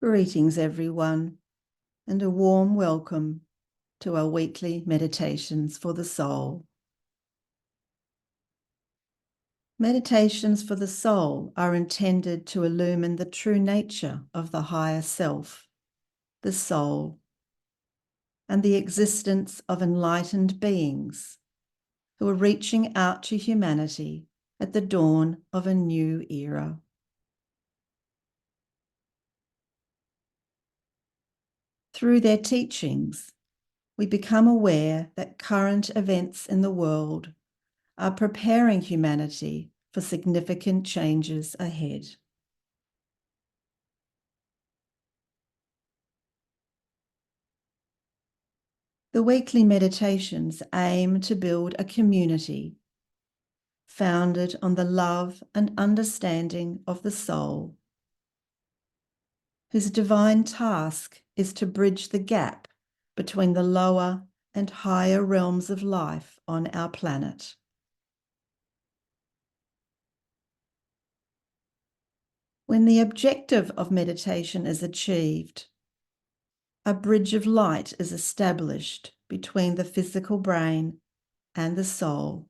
Greetings, everyone, and a warm welcome to our weekly meditations for the soul. Meditations for the soul are intended to illumine the true nature of the higher self, the soul, and the existence of enlightened beings who are reaching out to humanity at the dawn of a new era. Through their teachings, we become aware that current events in the world are preparing humanity for significant changes ahead. The weekly meditations aim to build a community founded on the love and understanding of the soul, whose divine task is to bridge the gap between the lower and higher realms of life on our planet. When the objective of meditation is achieved, a bridge of light is established between the physical brain and the soul,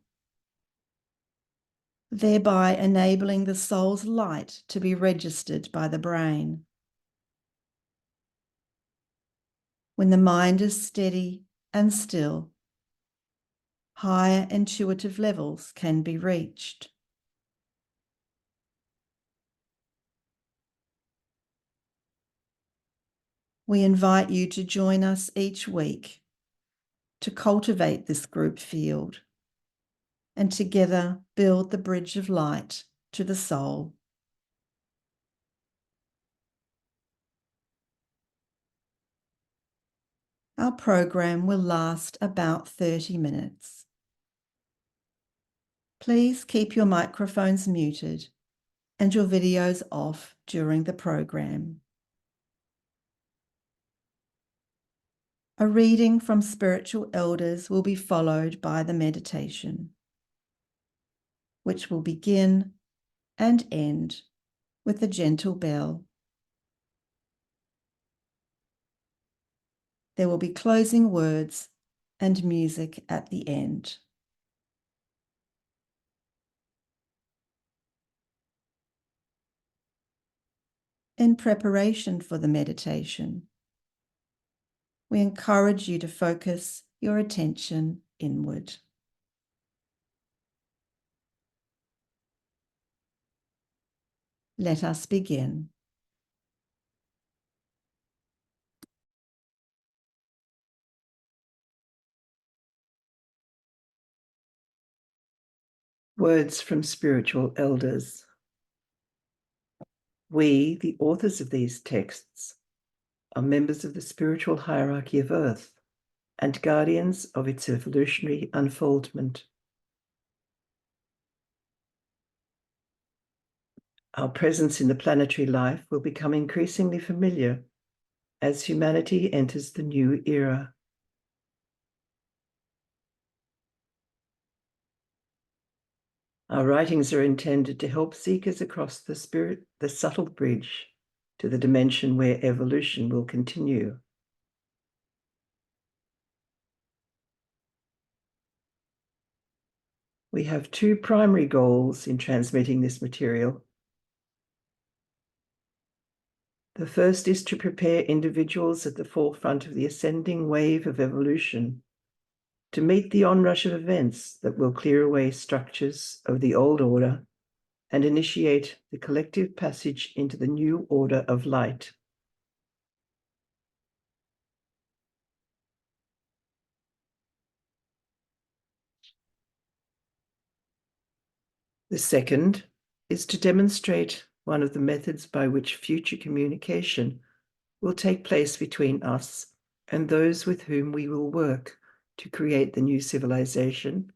thereby enabling the soul's light to be registered by the brain. When the mind is steady and still, higher intuitive levels can be reached. We invite you to join us each week to cultivate this group field and together build the bridge of light to the soul. Our program will last about 30 minutes. Please keep your microphones muted and your videos off during the program. A reading from spiritual elders will be followed by the meditation, which will begin and end with a gentle bell. There will be closing words and music at the end. In preparation for the meditation, we encourage you to focus your attention inward. Let us begin. Words from spiritual elders. We, the authors of these texts, are members of the spiritual hierarchy of Earth and guardians of its evolutionary unfoldment. Our presence in the planetary life will become increasingly familiar as humanity enters the new era. Our writings are intended to help seekers across the subtle bridge to the dimension where evolution will continue. We have two primary goals in transmitting this material. The first is to prepare individuals at the forefront of the ascending wave of evolution to meet the onrush of events that will clear away structures of the old order and initiate the collective passage into the new order of light. The second is to demonstrate one of the methods by which future communication will take place between us and those with whom we will work to create the new civilization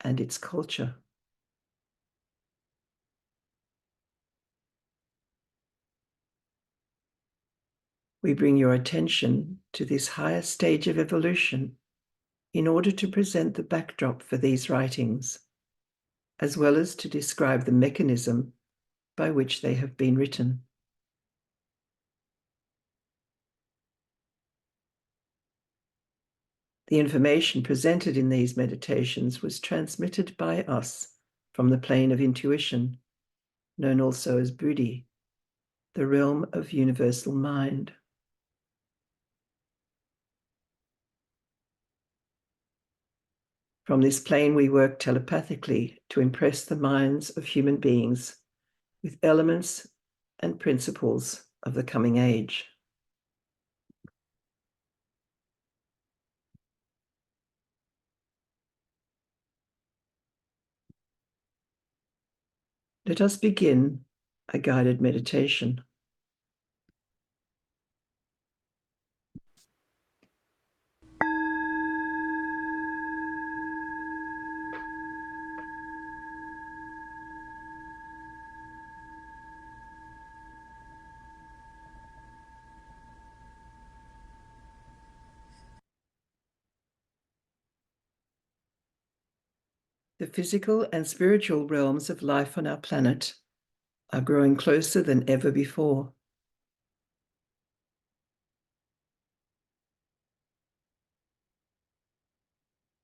and its culture. We bring your attention to this higher stage of evolution in order to present the backdrop for these writings, as well as to describe the mechanism by which they have been written. The information presented in these meditations was transmitted by us from the plane of intuition, known also as Buddhi, the realm of universal mind. From this plane, we work telepathically to impress the minds of human beings with elements and principles of the coming age. Let us begin a guided meditation. The physical and spiritual realms of life on our planet are growing closer than ever before.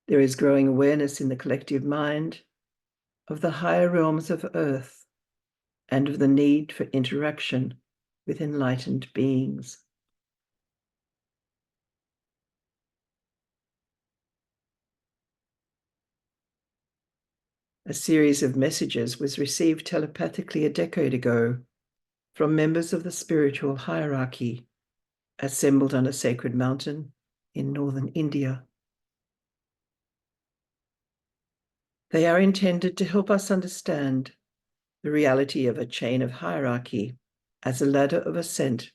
There is growing awareness in the collective mind of the higher realms of Earth and of the need for interaction with enlightened beings. A series of messages was received telepathically a decade ago from members of the spiritual hierarchy assembled on a sacred mountain in northern India. They are intended to help us understand the reality of a chain of hierarchy as a ladder of ascent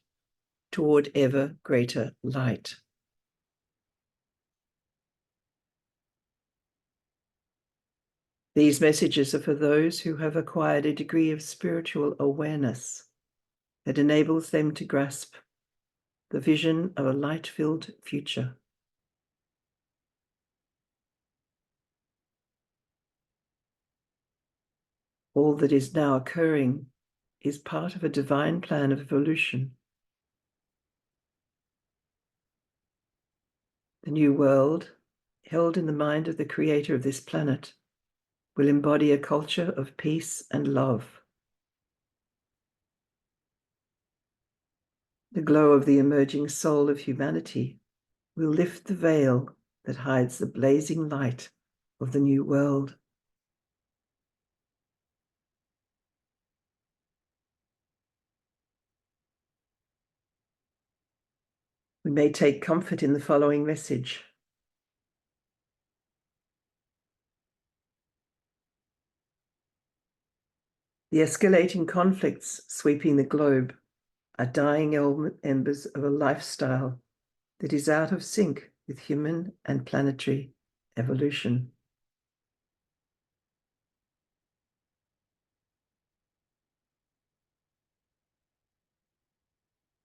toward ever greater light. These messages are for those who have acquired a degree of spiritual awareness that enables them to grasp the vision of a light-filled future. All that is now occurring is part of a divine plan of evolution. The new world, held in the mind of the creator of this planet, will embody a culture of peace and love. The glow of the emerging soul of humanity will lift the veil that hides the blazing light of the new world. We may take comfort in the following message. The escalating conflicts sweeping the globe are dying embers of a lifestyle that is out of sync with human and planetary evolution.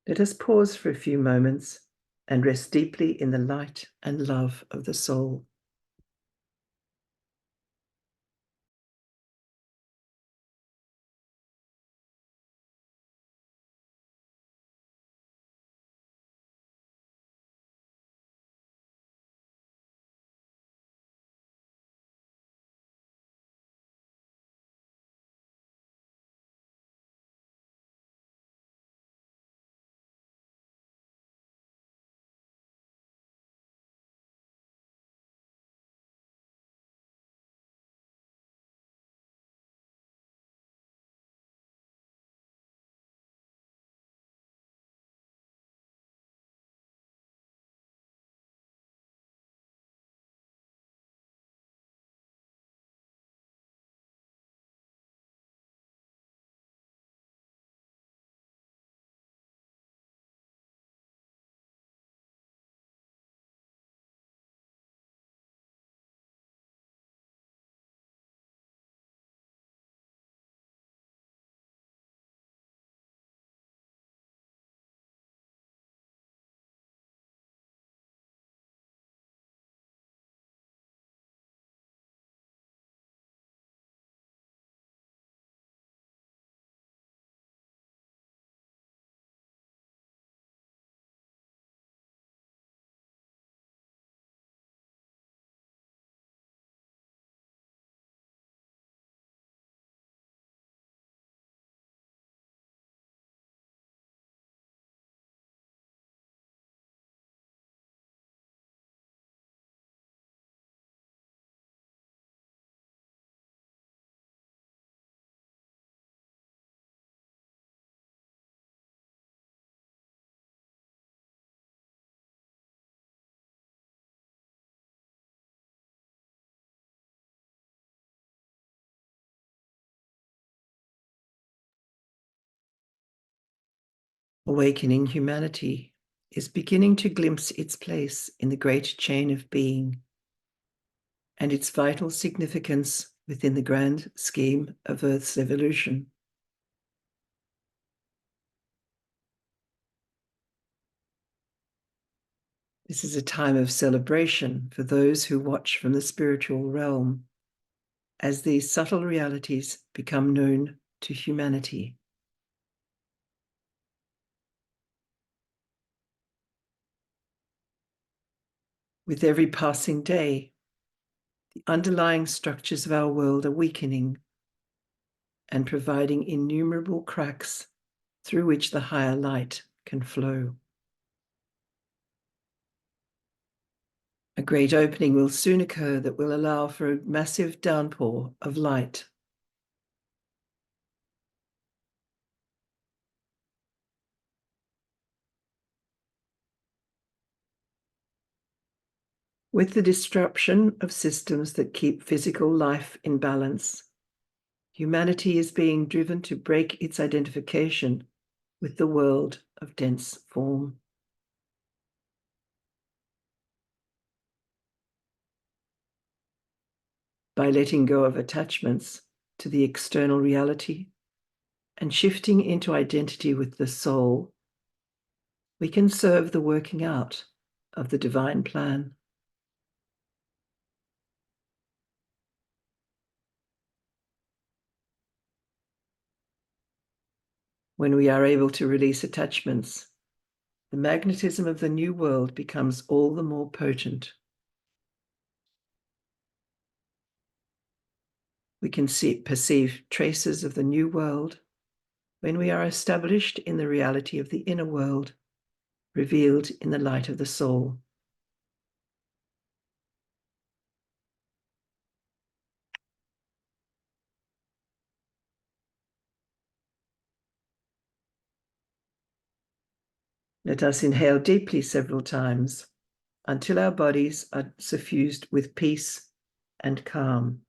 Let us pause for a few moments and rest deeply in the light and love of the soul. Awakening humanity is beginning to glimpse its place in the great chain of being and its vital significance within the grand scheme of Earth's evolution. This is a time of celebration for those who watch from the spiritual realm as these subtle realities become known to humanity. With every passing day, the underlying structures of our world are weakening and providing innumerable cracks through which the higher light can flow. A great opening will soon occur that will allow for a massive downpour of light. With the disruption of systems that keep physical life in balance, humanity is being driven to break its identification with the world of dense form. By letting go of attachments to the external reality and shifting into identity with the soul, we can serve the working out of the divine plan. When we are able to release attachments, the magnetism of the new world becomes all the more potent. We can perceive traces of the new world when we are established in the reality of the inner world, revealed in the light of the soul. Let us inhale deeply several times until our bodies are suffused with peace and calm.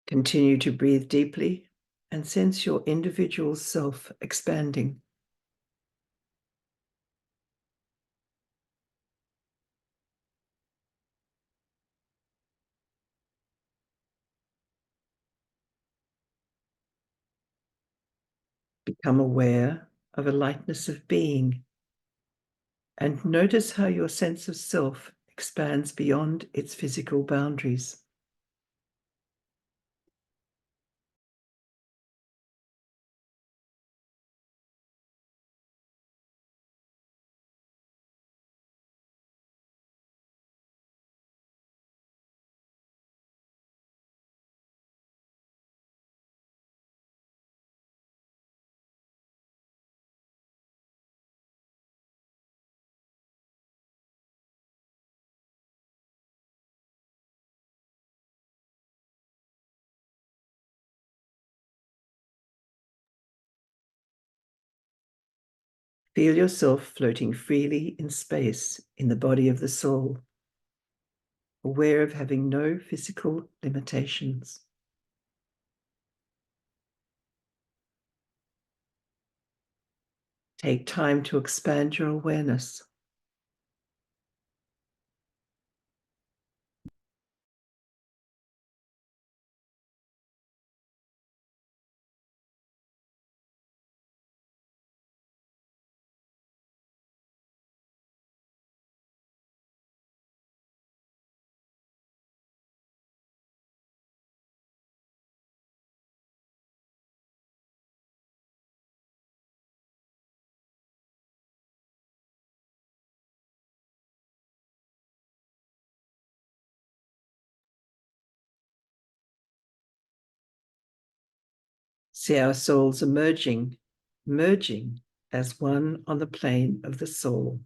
Continue to breathe deeply and sense your individual self expanding. Become aware of a lightness of being and notice how your sense of self expands beyond its physical boundaries. Feel yourself floating freely in space in the body of the soul, aware of having no physical limitations. Take time to expand your awareness. See our souls merging as one on the plane of the soul.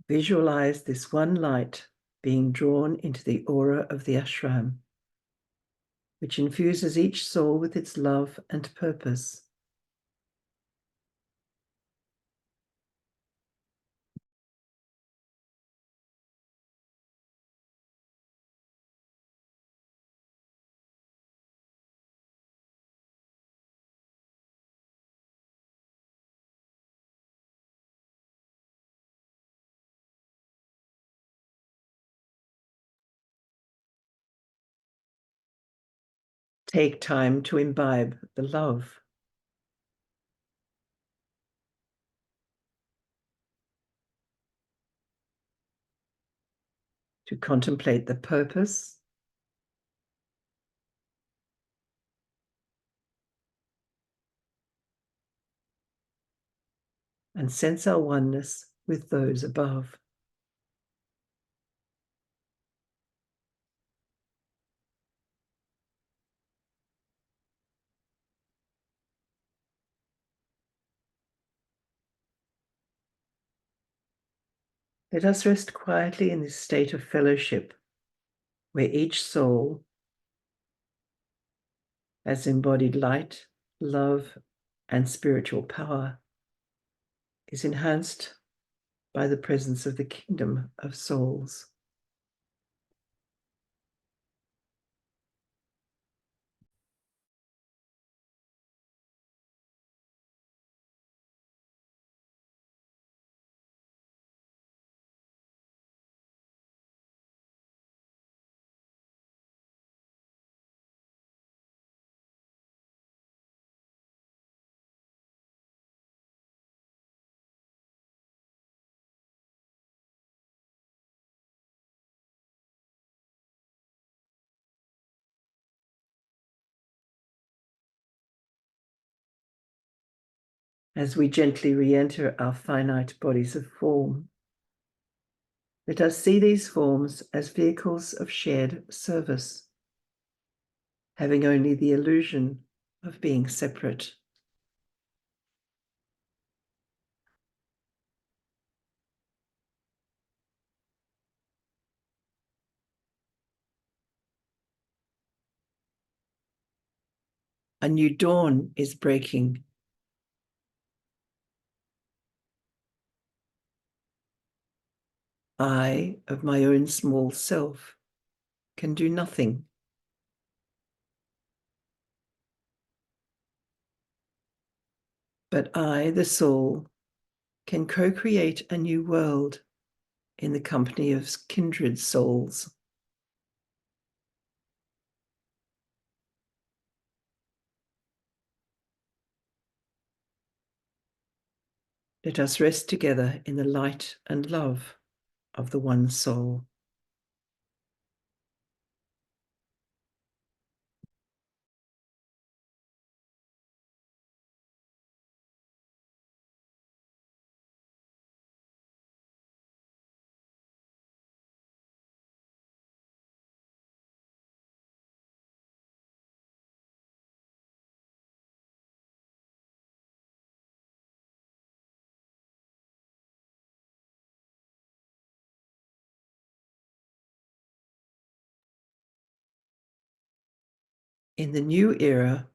Visualize this one light being drawn into the aura of the ashram, which infuses each soul with its love and purpose. Take time to imbibe the love. To contemplate the purpose and sense our oneness with those above. Let us rest quietly in this state of fellowship, where each soul as embodied light, love, and spiritual power is enhanced by the presence of the kingdom of souls. As we gently re-enter our finite bodies of form, let us see these forms as vehicles of shared service, having only the illusion of being separate. A new dawn is breaking. I, of my own small self, can do nothing. But I, the soul, can co-create a new world in the company of kindred souls. Let us rest together in the light and love of the one soul. In the new era,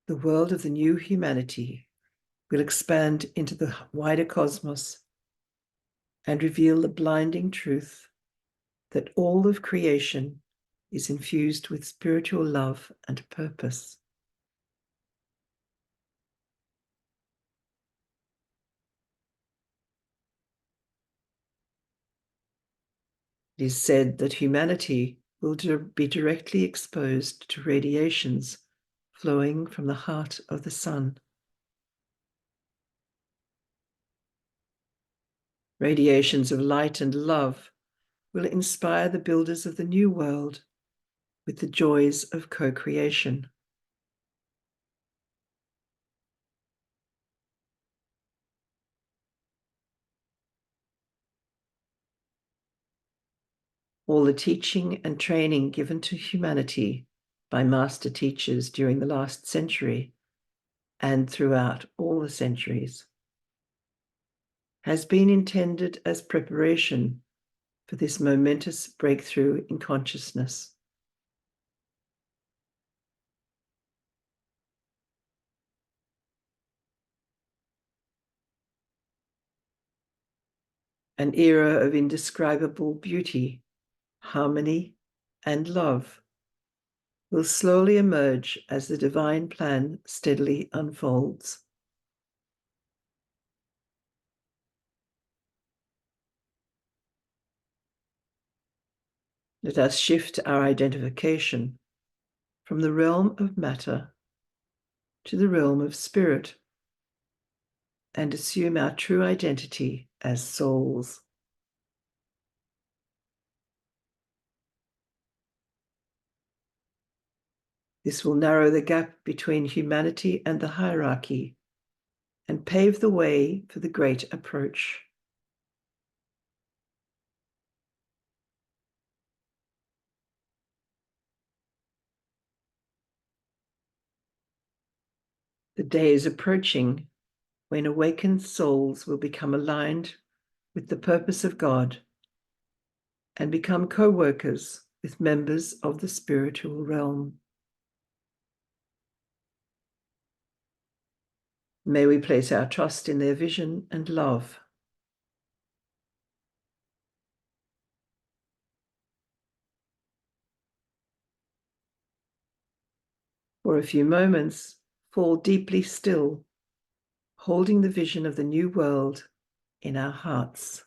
the world of the new humanity will expand into the wider cosmos and reveal the blinding truth that all of creation is infused with spiritual love and purpose. It is said that humanity will be directly exposed to radiations flowing from the heart of the sun. Radiations of light and love will inspire the builders of the new world with the joys of co-creation. All the teaching and training given to humanity by master teachers during the last century and throughout all the centuries has been intended as preparation for this momentous breakthrough in consciousness. An era of indescribable beauty, harmony, and love will slowly emerge as the divine plan steadily unfolds. Let us shift our identification from the realm of matter to the realm of spirit and assume our true identity as souls. This will narrow the gap between humanity and the hierarchy and pave the way for the great approach. The day is approaching when awakened souls will become aligned with the purpose of God and become co-workers with members of the spiritual realm. May we place our trust in their vision and love. For a few moments, fall deeply still, holding the vision of the new world in our hearts.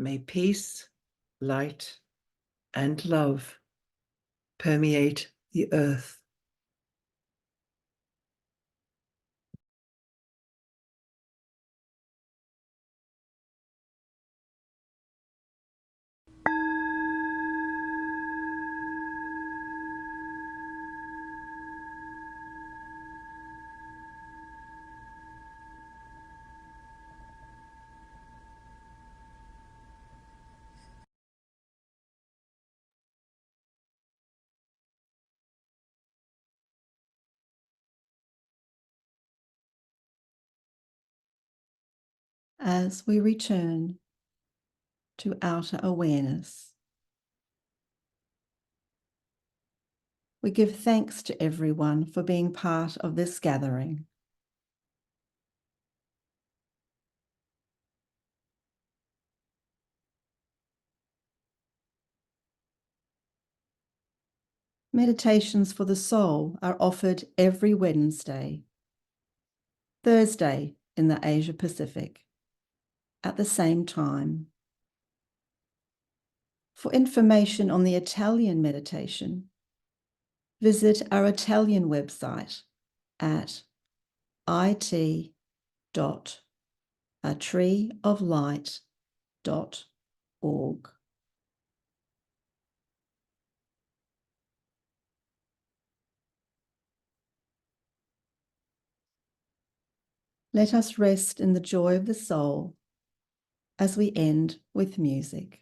May peace, light, and love permeate the earth. As we return to outer awareness, we give thanks to everyone for being part of this gathering. Meditations for the soul are offered every Wednesday, Thursday in the Asia Pacific, at the same time. For information on the Italian meditation, visit our Italian website at it.atreeoflight.org. Let us rest in the joy of the soul as we end with music.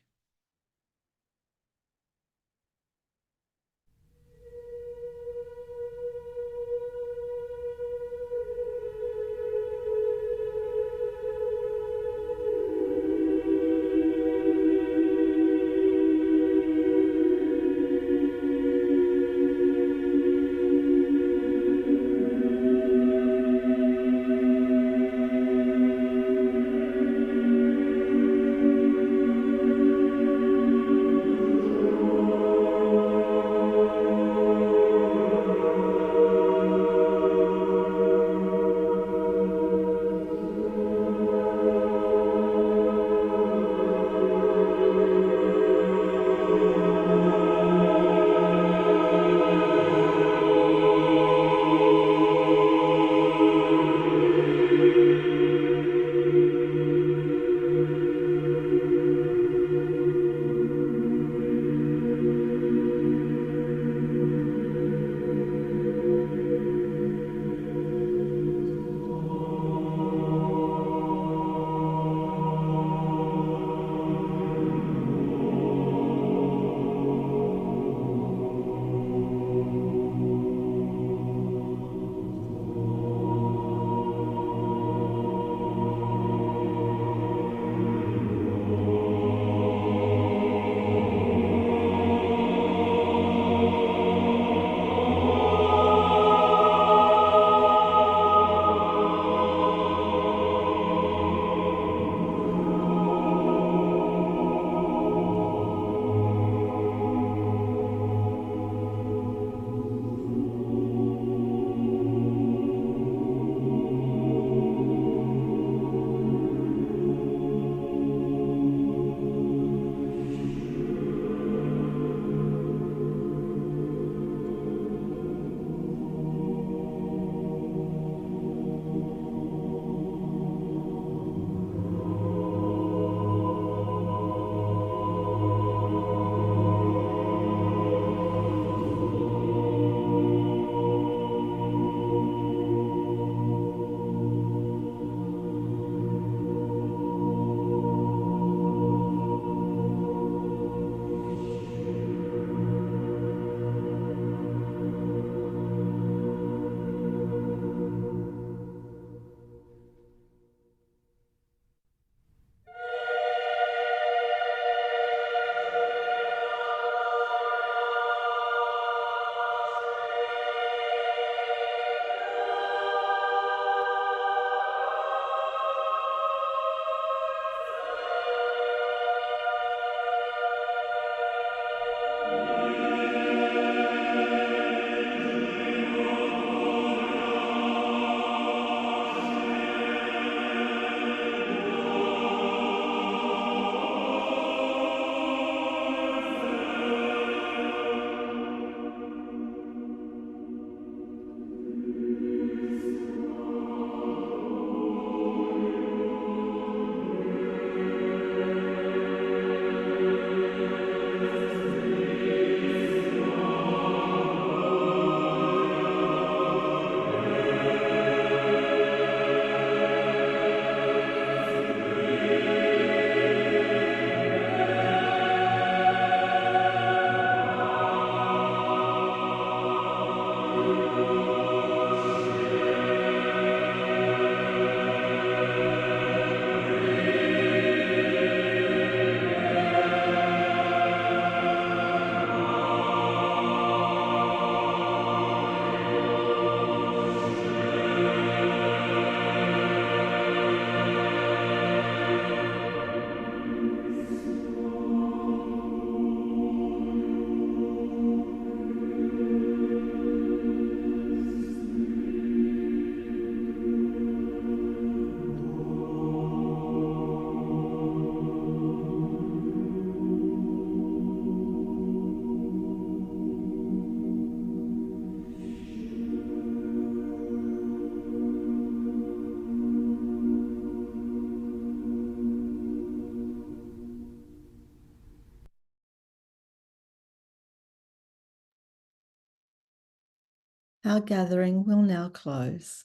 Our gathering will now close.